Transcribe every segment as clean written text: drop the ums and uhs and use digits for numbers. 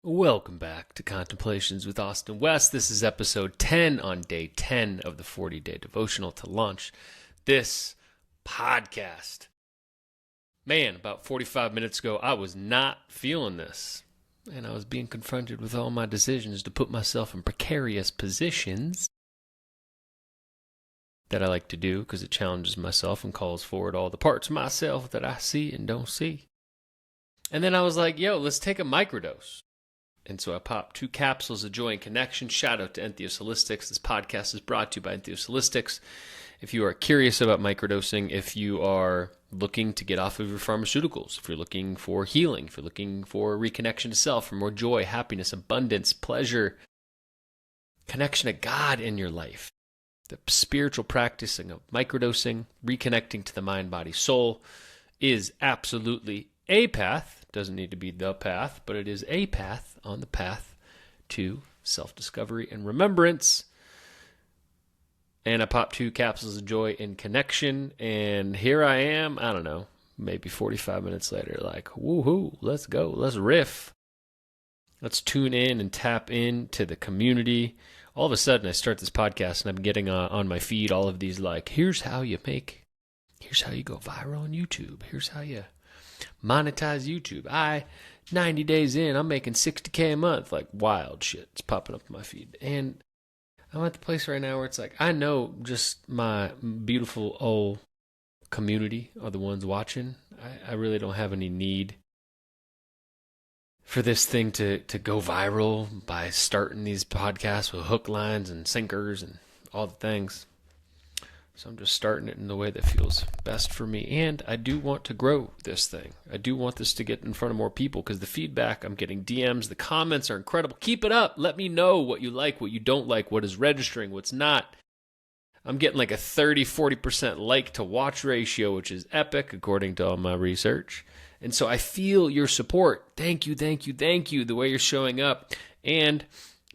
Welcome back to Contemplations with Austin West. This is episode 10 on day 10 of the 40-day devotional to launch this podcast. Man, about 45 minutes ago, I was not feeling this. And I was being confronted with all my decisions to put myself in precarious positions that I like to do because it challenges myself and calls forward all the parts of myself that I see and don't see. And then I was like, let's take a microdose. And so I popped 2 capsules of joy and connection. Shout out to Entheos Holistics. This podcast is brought to you by Entheos Holistics. If you are curious about microdosing, if you are looking to get off of your pharmaceuticals, if you're looking for healing, if you're looking for reconnection to self, for more joy, happiness, abundance, pleasure, connection to God in your life, the spiritual practicing of microdosing, reconnecting to the mind, body, soul is absolutely a path. Doesn't need to be the path, but it is a path on the path to self-discovery and remembrance. And I popped 2 capsules of joy and connection, and here I am, I don't know, maybe 45 minutes later, like, woohoo, let's go, let's riff. Let's tune in and tap into the community. All of a sudden, I start this podcast, and I'm getting on my feed all of these, like, here's how you go viral on YouTube. Here's how you monetize YouTube. 90 days in, I'm making $60K a month. Like, wild shit. It's popping up in my feed. And I'm at the place right now where it's like, I know just my beautiful old community are the ones watching. I really don't have any need for this thing to go viral by starting these podcasts with hook lines and sinkers and all the things. So I'm just starting it in the way that feels best for me. And I do want to grow this thing. I do want this to get in front of more people because the feedback, I'm getting DMs, the comments are incredible. Keep it up. Let me know what you like, what you don't like, what is registering, what's not. I'm getting like a 30-40% like to watch ratio, which is epic according to all my research. And so I feel your support. Thank you, thank you, thank you. The way you're showing up and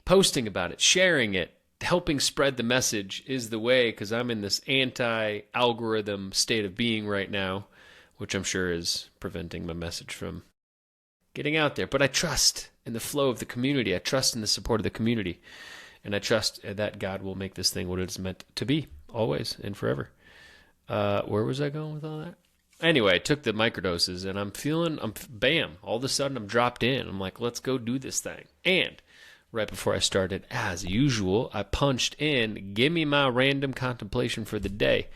posting about it, sharing it. Helping spread the message is the way, because I'm in this anti-algorithm state of being right now, which I'm sure is preventing my message from getting out there. But I trust in the flow of the community. I trust in the support of the community. And I trust that God will make this thing what it's meant to be, always and forever. Where was I going with all that? Anyway, I took the microdoses, and bam, all of a sudden I'm dropped in. I'm like, let's go do this thing. And right before I started, as usual, I punched in, give me my random contemplation for the day.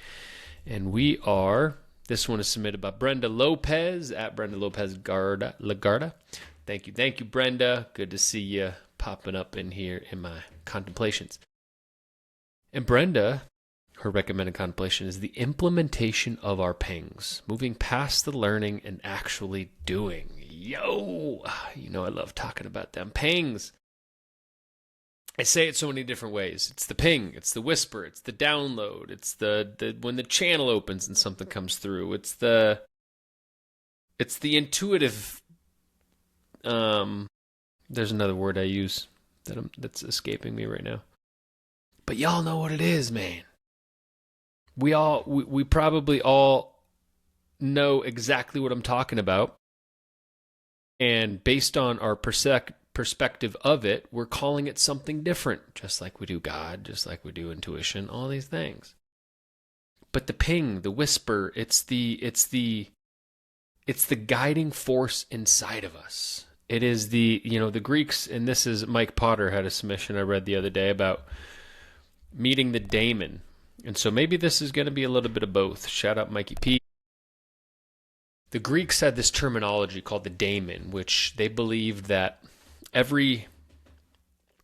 And this one is submitted by Brenda Lopez, at Brenda Lopez Lagarda. Thank you, Brenda. Good to see you popping up in here in my contemplations. And Brenda, her recommended contemplation is the implementation of our pangs, moving past the learning and actually doing. I love talking about them pangs. I say it so many different ways. It's the ping, it's the whisper, it's the download, it's the when the channel opens and something comes through. It's the intuitive. There's another word I use that's escaping me right now. But y'all know what it is, man. We probably all know exactly what I'm talking about. And based on our perspective of it, we're calling it something different, just like we do God, just like we do intuition, all these things. But the ping, the whisper, it's the guiding force inside of us. It is the Greeks, and this is Mike Potter had a submission I read the other day about meeting the daemon. And so maybe this is going to be a little bit of both. Shout out Mikey P. The Greeks had this terminology called the daemon, which they believed that every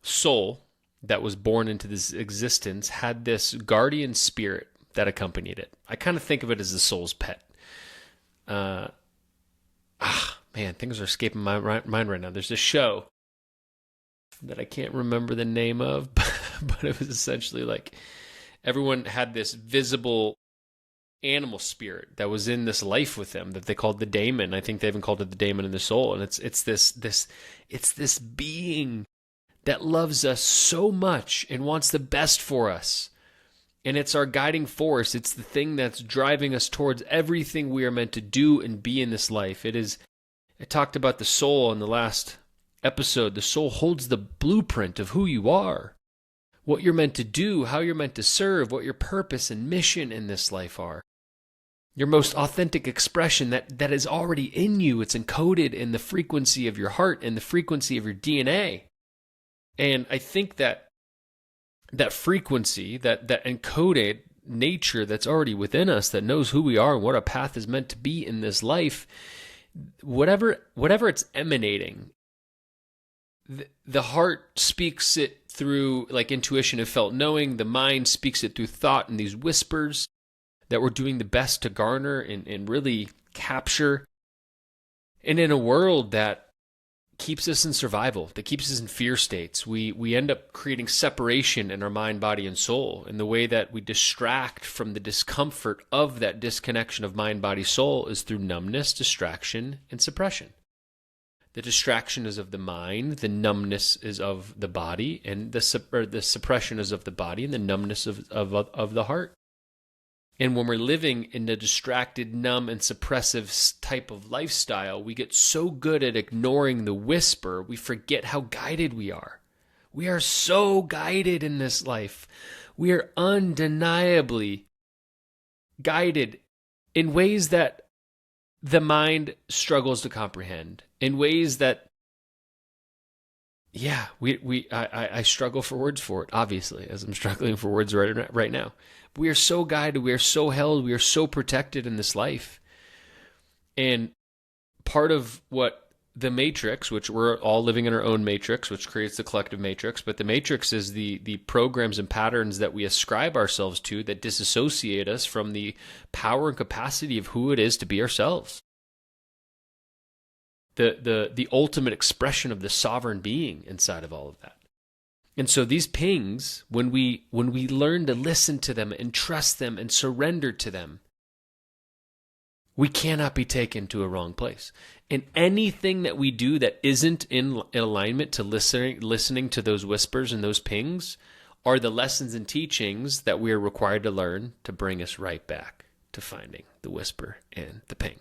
soul that was born into this existence had this guardian spirit that accompanied it. I kind of think of it as the soul's pet. Man, things are escaping my mind right now. There's this show that I can't remember the name of, but it was essentially like everyone had this visible animal spirit that was in this life with them that they called the daemon. I think they even called it the daemon in the soul. And it's this being that loves us so much and wants the best for us. And it's our guiding force. It's the thing that's driving us towards everything we are meant to do and be in this life. I talked about the soul in the last episode, the soul holds the blueprint of who you are, what you're meant to do, how you're meant to serve, what your purpose and mission in this life are. Your most authentic expression that is already in you. It's encoded in the frequency of your heart and the frequency of your DNA. And I think that frequency, that encoded nature that's already within us, that knows who we are and what our path is meant to be in this life, whatever it's emanating, the heart speaks it through like intuition and felt knowing. The mind speaks it through thought and these whispers that we're doing the best to garner and really capture. And in a world that keeps us in survival, that keeps us in fear states, we end up creating separation in our mind, body, and soul. And the way that we distract from the discomfort of that disconnection of mind, body, soul is through numbness, distraction, and suppression. The distraction is of the mind, the numbness is of the body, and the suppression is of the body, and the numbness of the heart. And when we're living in a distracted, numb, and suppressive type of lifestyle, we get so good at ignoring the whisper, we forget how guided we are. We are so guided in this life. We are undeniably guided in ways that the mind struggles to comprehend, in ways that, I struggle for words for it, obviously, as I'm struggling for words right now. We are so guided, we are so held, we are so protected in this life. And part of what the matrix, which we're all living in our own matrix, which creates the collective matrix, but the matrix is the programs and patterns that we ascribe ourselves to that disassociate us from the power and capacity of who it is to be ourselves. The ultimate expression of the sovereign being inside of all of that. And so these pings, when we learn to listen to them and trust them and surrender to them, we cannot be taken to a wrong place. And anything that we do that isn't in alignment to listening to those whispers and those pings are the lessons and teachings that we are required to learn to bring us right back to finding the whisper and the ping,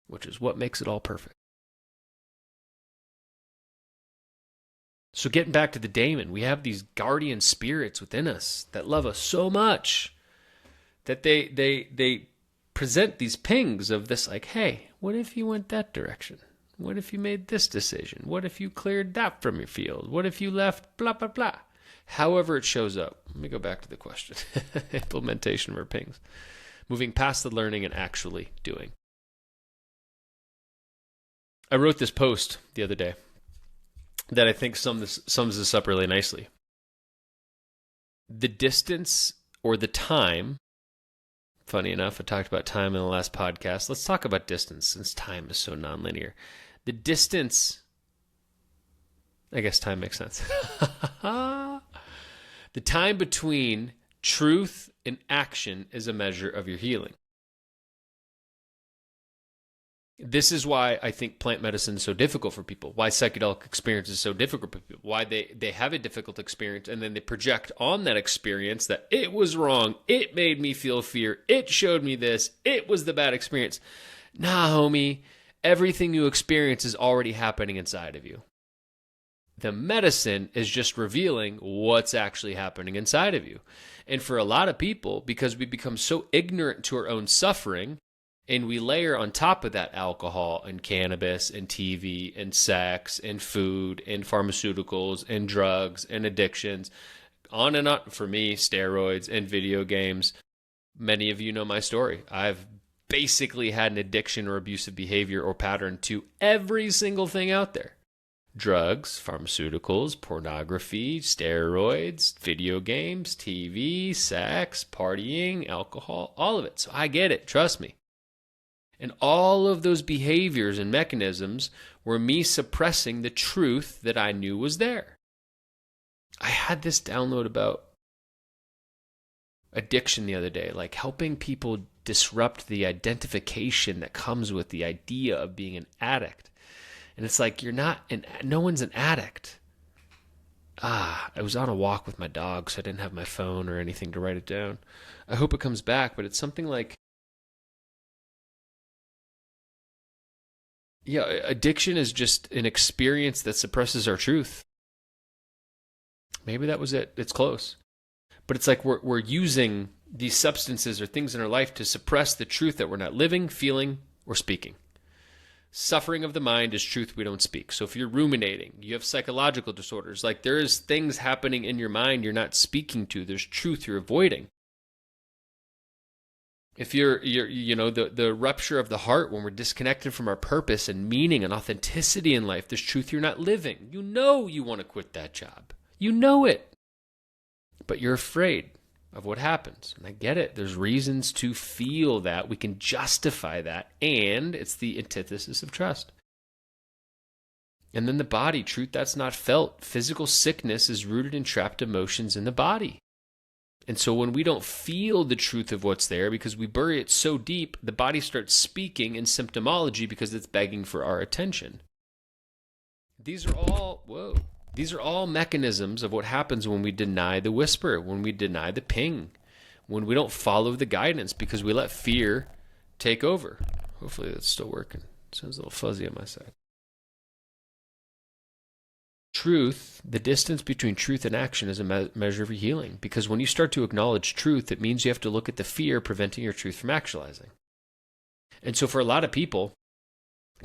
which is what makes it all perfect. So getting back to the daemon, we have these guardian spirits within us that love us so much that they present these pings of this like, hey, what if you went that direction? What if you made this decision? What if you cleared that from your field? What if you left blah, blah, blah? However it shows up. Let me go back to the question. Implementation of our pings. Moving past the learning and actually doing. I wrote this post the other day that I think sums this up really nicely. The distance or the time, funny enough, I talked about time in the last podcast. Let's talk about distance since time is so nonlinear. The distance, I guess time makes sense. The time between truth and action is a measure of your healing. This is why I think plant medicine is so difficult for people, why psychedelic experience is so difficult for people, why they have a difficult experience and then they project on that experience that it was wrong, it made me feel fear, it showed me this, it was the bad experience. Nah, homie, everything you experience is already happening inside of you. The medicine is just revealing what's actually happening inside of you. And for a lot of people, because we become so ignorant to our own suffering, and we layer on top of that alcohol and cannabis and TV and sex and food and pharmaceuticals and drugs and addictions, on and on. For me, steroids and video games. Many of you know my story. I've basically had an addiction or abusive behavior or pattern to every single thing out there. Drugs, pharmaceuticals, pornography, steroids, video games, TV, sex, partying, alcohol, all of it. So I get it. Trust me. And all of those behaviors and mechanisms were me suppressing the truth that I knew was there. I had this download about addiction the other day, like helping people disrupt the identification that comes with the idea of being an addict. And it's like, no one's an addict. I was on a walk with my dog, so I didn't have my phone or anything to write it down. I hope it comes back, but it's something like, Yeah, addiction is just an experience that suppresses our truth. Maybe that was it. It's close. But it's like we're using these substances or things in our life to suppress the truth that we're not living, feeling, or speaking. Suffering of the mind is truth we don't speak. So if you're ruminating, you have psychological disorders, like there is things happening in your mind you're not speaking to. There's truth you're avoiding. If you're the rupture of the heart, when we're disconnected from our purpose and meaning and authenticity in life, there's truth you're not living. You know you want to quit that job. You know it. But you're afraid of what happens. And I get it. There's reasons to feel that. We can justify that. And it's the antithesis of trust. And then the body, truth that's not felt. Physical sickness is rooted in trapped emotions in the body. And so when we don't feel the truth of what's there because we bury it so deep, the body starts speaking in symptomology because it's begging for our attention. These are all mechanisms of what happens when we deny the whisper, when we deny the ping, when we don't follow the guidance because we let fear take over. Hopefully that's still working. Sounds a little fuzzy on my side. Truth, the distance between truth and action is a measure of healing, because when you start to acknowledge truth, it means you have to look at the fear preventing your truth from actualizing. And so for a lot of people,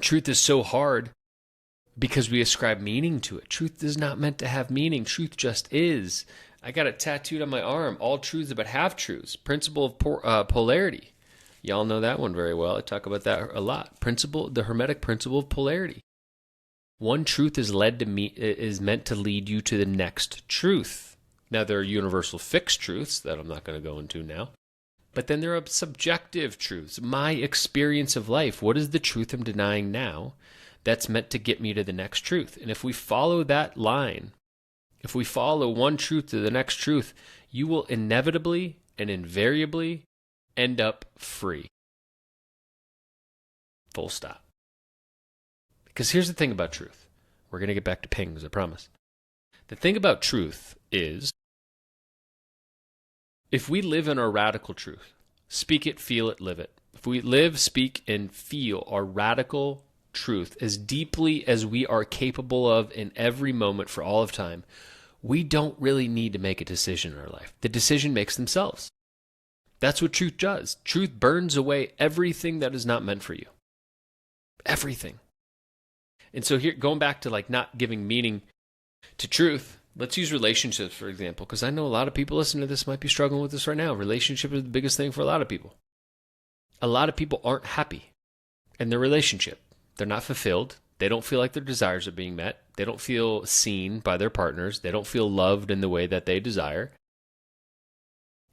truth is so hard because we ascribe meaning to it. Truth is not meant to have meaning. Truth just is. I got it tattooed on my arm. All truths but half-truths. Principle of polarity. Y'all know that one very well. I talk about that a lot. The hermetic principle of polarity. One truth is meant to lead you to the next truth. Now, there are universal fixed truths that I'm not going to go into now. But then there are subjective truths. My experience of life. What is the truth I'm denying now that's meant to get me to the next truth? And if we follow that line, if we follow one truth to the next truth, you will inevitably and invariably end up free. Full stop. Because here's the thing about truth. We're going to get back to pings, I promise. The thing about truth is, if we live in our radical truth, speak it, feel it, live it. If we live, speak, and feel our radical truth as deeply as we are capable of in every moment for all of time, we don't really need to make a decision in our life. The decision makes themselves. That's what truth does. Truth burns away everything that is not meant for you. Everything. And so here, going back to like not giving meaning to truth, let's use relationships, for example, because I know a lot of people listening to this might be struggling with this right now. Relationship is the biggest thing for a lot of people. A lot of people aren't happy in their relationship. They're not fulfilled. They don't feel like their desires are being met. They don't feel seen by their partners. They don't feel loved in the way that they desire.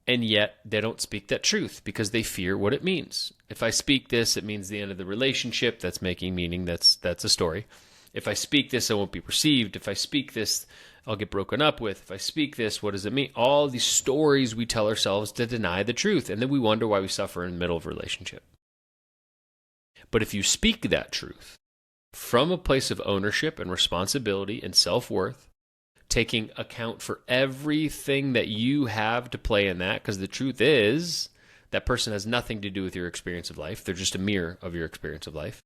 And yet they don't speak that truth because they fear what it means. If I speak this, it means the end of the relationship. That's making meaning. That's a story. If I speak this, I won't be received. If I speak this, I'll get broken up with. If I speak this, what does it mean? All these stories we tell ourselves to deny the truth. And then we wonder why we suffer in the middle of a relationship. But if you speak that truth from a place of ownership and responsibility and self-worth, taking account for everything that you have to play in that, because the truth is that person has nothing to do with your experience of life. They're just a mirror of your experience of life.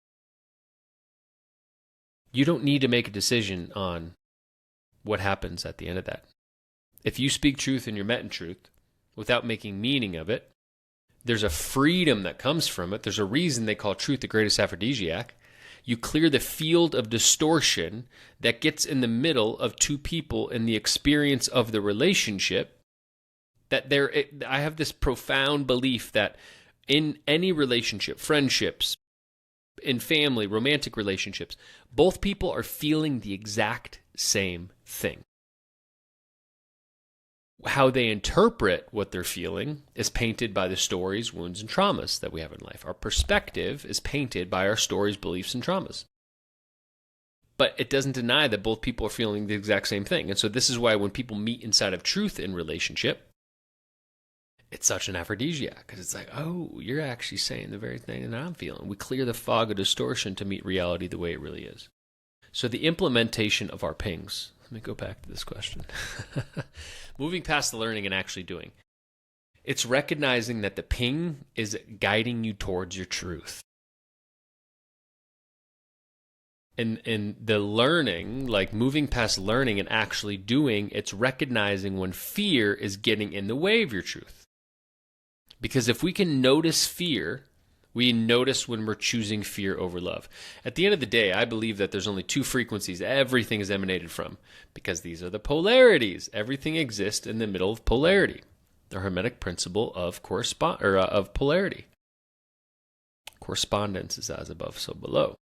You don't need to make a decision on what happens at the end of that. If you speak truth and you're met in truth without making meaning of it, there's a freedom that comes from it. There's a reason they call truth the greatest aphrodisiac. You clear the field of distortion that gets in the middle of two people in the experience of the relationship. I have this profound belief that in any relationship, friendships, in family, romantic relationships, both people are feeling the exact same thing. How they interpret what they're feeling is painted by the stories, wounds, and traumas that we have in life. Our perspective is painted by our stories, beliefs, and traumas. But it doesn't deny that both people are feeling the exact same thing. And so this is why when people meet inside of truth in relationship, it's such an aphrodisiac, because it's like, oh, you're actually saying the very thing that I'm feeling. We clear the fog of distortion to meet reality the way it really is. So the implementation of our pings. Let me go back to this question. Moving past the learning and actually doing. It's recognizing that the ping is guiding you towards your truth. And the learning, like moving past learning and actually doing, it's recognizing when fear is getting in the way of your truth. Because if we can notice fear, we notice when we're choosing fear over love. At the end of the day, I believe that there's only two frequencies everything is emanated from, because these are the polarities. Everything exists in the middle of polarity, the hermetic principle of of polarity. Correspondence is as above, so below.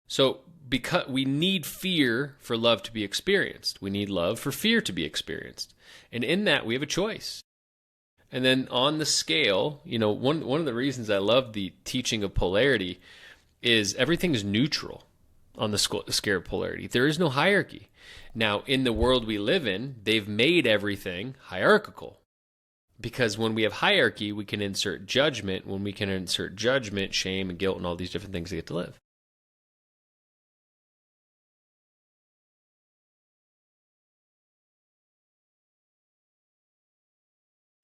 So because we need fear for love to be experienced, we need love for fear to be experienced. And in that, we have a choice. And then on the scale, one of the reasons I love the teaching of polarity is everything is neutral on the scale of polarity. There is no hierarchy. Now, in the world we live in, they've made everything hierarchical. Because when we have hierarchy, we can insert judgment. When we can insert judgment, shame, and guilt, and all these different things they get to live.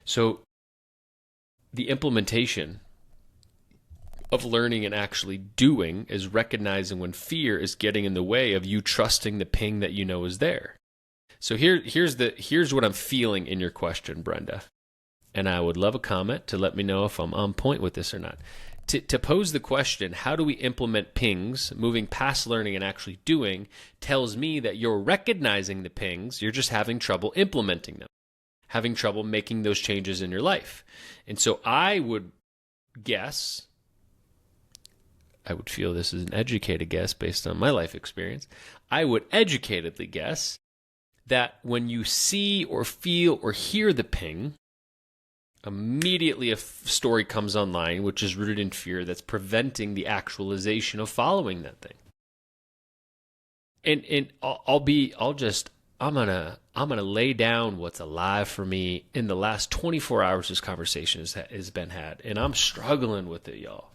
So the implementation of learning and actually doing is recognizing when fear is getting in the way of you trusting the ping that you know is there. So here's what I'm feeling in your question, Brenda. And I would love a comment to let me know if I'm on point with this or not. To pose the question, how do we implement pings, moving past learning and actually doing, tells me that you're recognizing the pings, you're just having trouble implementing them, having trouble making those changes in your life. And so I would feel this is an educated guess based on my life experience, I would educatedly guess that when you see or feel or hear the ping, immediately a story comes online which is rooted in fear that's preventing the actualization of following that thing. And I'm gonna lay down what's alive for me in the last 24 hours this conversation has been had, and I'm struggling with it, y'all.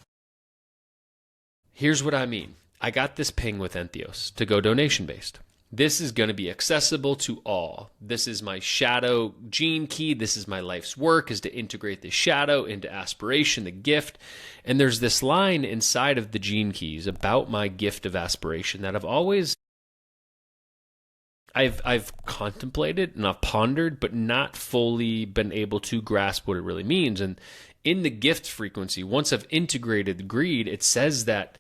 Here's what I mean. I got this ping with Entheos to go donation-based. This is going to be accessible to all. This is my shadow gene key. This is my life's work, is to integrate the shadow into aspiration, the gift. And there's this line inside of the gene keys about my gift of aspiration that I've contemplated and I've pondered, but not fully been able to grasp what it really means. And in the gift frequency, once I've integrated greed, it says that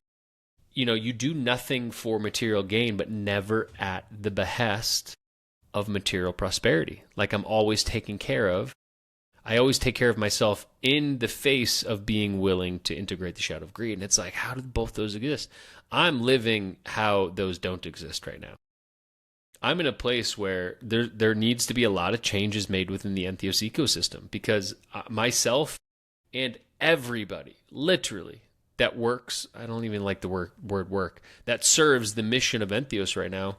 you do nothing for material gain, but never at the behest of material prosperity. Like I'm always taken care of. I always take care of myself in the face of being willing to integrate the shadow of greed. And it's like, how do both those exist? I'm living how those don't exist right now. I'm in a place where there needs to be a lot of changes made within the Entheos ecosystem, because myself and everybody, literally, that works, I don't even like the word work, that serves the mission of Entheos right now,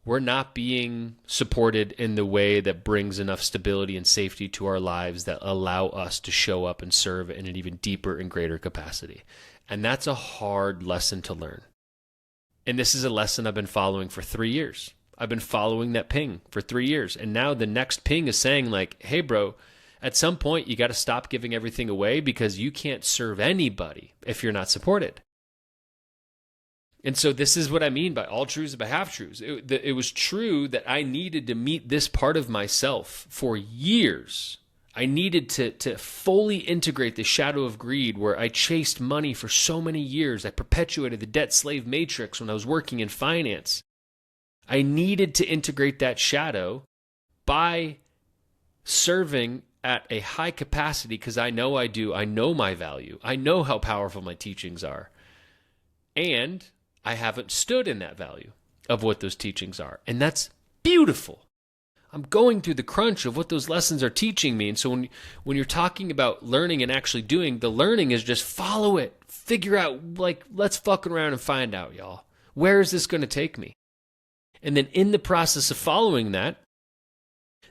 we're not being supported in the way that brings enough stability and safety to our lives that allow us to show up and serve in an even deeper and greater capacity. And that's a hard lesson to learn. And this is a lesson I've been following for 3 years. I've been following that ping for 3 years. And now the next ping is saying like, hey, bro, at some point, you got to stop giving everything away, because you can't serve anybody if you're not supported. And so this is what I mean by all truths by half truths. It was true that I needed to meet this part of myself for years. I needed to fully integrate the shadow of greed, where I chased money for so many years. I perpetuated the debt slave matrix when I was working in finance. I needed to integrate that shadow by serving at a high capacity, because I know I do. I know my value. I know how powerful my teachings are. And I haven't stood in that value of what those teachings are. And that's beautiful. I'm going through the crunch of what those lessons are teaching me. And so when you're talking about learning and actually doing, the learning is just follow it. Figure out, like, let's fuck around and find out, y'all. Where is this going to take me? And then in the process of following that,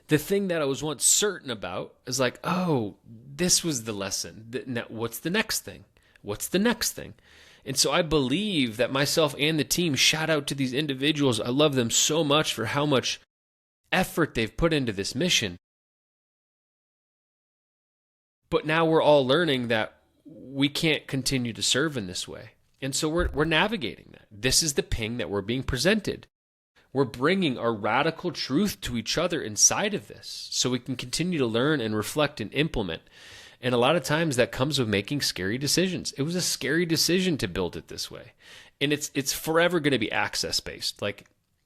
the thing that I was once certain about is like, oh, this was the lesson. Now, what's the next thing? What's the next thing? And so I believe that myself and the team, shout out to these individuals. I love them so much for how much effort they've put into this mission. But now we're all learning that we can't continue to serve in this way. And so we're navigating that. This is the ping that we're being presented. We're bringing our radical truth to each other inside of this so we can continue to learn and reflect and implement. And a lot of times that comes with making scary decisions. It was a scary decision to build it this way. And it's forever going to be access-based. Like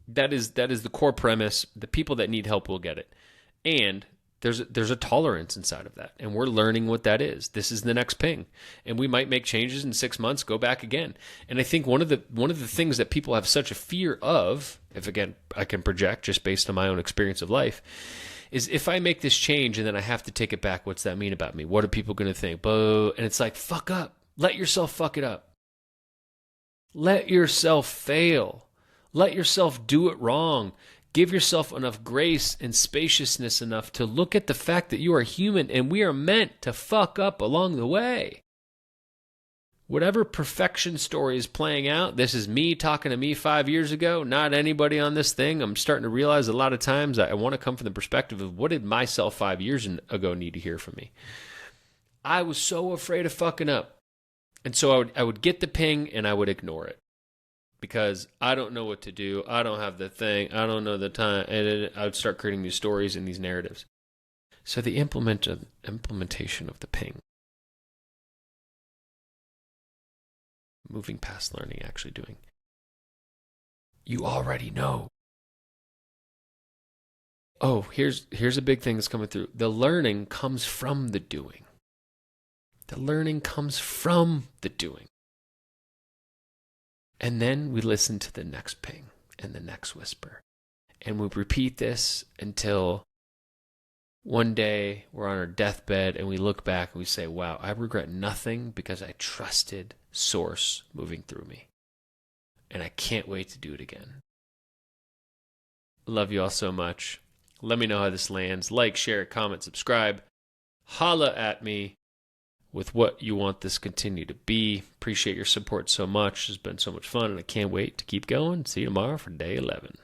that is the core premise. The people that need help will get it. And there's a tolerance inside of that. And we're learning what that is. This is the next ping. And we might make changes in 6 months, go back again. And I think one of the things that people have such a fear of, if again I can project just based on my own experience of life, is if I make this change and then I have to take it back, what's that mean about me? What are people going to think? Boo. And it's like, fuck up. Let yourself fuck it up. Let yourself fail. Let yourself do it wrong. Give yourself enough grace and spaciousness enough to look at the fact that you are human and we are meant to fuck up along the way. Whatever perfection story is playing out, this is me talking to me 5 years ago, not anybody on this thing. I'm starting to realize a lot of times I want to come from the perspective of what did myself 5 years ago need to hear from me? I was so afraid of fucking up. And so I would get the ping and I would ignore it. Because I don't know what to do. I don't have the thing. I don't know the time. And I would start creating these stories and these narratives. So the implementation of the ping. Moving past learning, actually doing. You already know. Oh, here's a big thing that's coming through. The learning comes from the doing. The learning comes from the doing. And then we listen to the next ping and the next whisper. And we repeat this until one day we're on our deathbed and we look back and we say, wow, I regret nothing because I trusted Source moving through me. And I can't wait to do it again. Love you all so much. Let me know how this lands. Like, share, comment, subscribe. Holla at me with what you want this continue to be. Appreciate your support so much. It's been so much fun, and I can't wait to keep going. See you tomorrow for day 11.